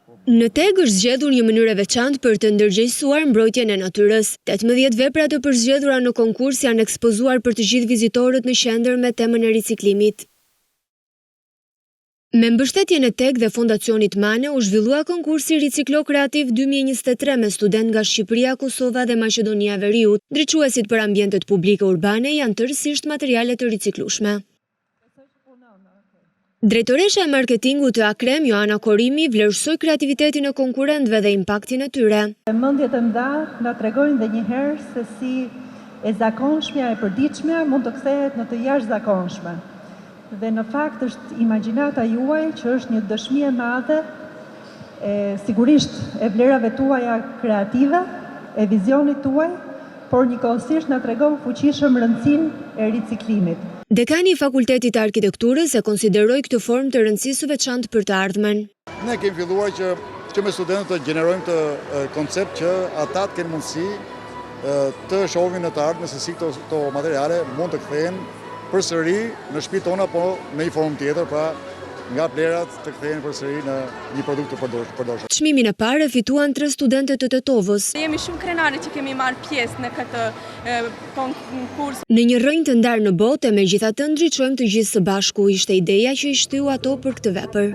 Në Teg është zgjedhur një mënyrë e veçantë për të ndërgjegjësuar mbrojtjen e natyrës. 18 vepra të përzgjedhura në konkurs janë ekspozuar për të gjithë vizitorët në qendër me temën e riciklimit. Me mbështetjen e Teg dhe Fondacionit Mane u zhvillua konkursi Riciklo Kreativ 2023 me student nga Shqipëria, Kosova dhe Maqedonia e Veriut. Ndriçuesit për ambientet publike urbane janë tërësisht materiale të riciklueshme. Drejtoresha e marketingut të Akrem, Joana Korimi, vlerësoi kreativitetin e konkurrentëve dhe impaktin e tyre. Mendjet e mdha na tregojnë edhe një herë se si e zakonshmja e përditshme mund të kthehet në të jashtëzakonshme. Dhe në fakt është imagjinata juaj që është një dëshmi e madhe sigurisht e vlerave tuaja kreative, e vizionit tuaj, por njëkohësisht na tregon fuqishëm rëndësinë e riciklimit. Dekani i Fakultetit të Arkitekturës e konsideroi këtë formë të rëndësisë së veçantë për të ardhmen. Ne kemi filluar që me studentët të gjenerojmë të koncept që ata të kenë mundësi të shohin në të ardhmen se si këto materiale mund të kthehen përsëri në shtëpitë tona, po në një formë tjetër, pra nga plerat të kthehen përsëri në një produkt të përdorshëm. Çmimin e parë fituan 3 studente të Tetovës. Jemi shumë krenare që kemi marrë pjesë në këtë konkurs. Në një rrënjë të ndarë në botë, megjithatë ndriçojmë të gjithë së bashku, ishte ideja që i shtyu ato për këtë vepër.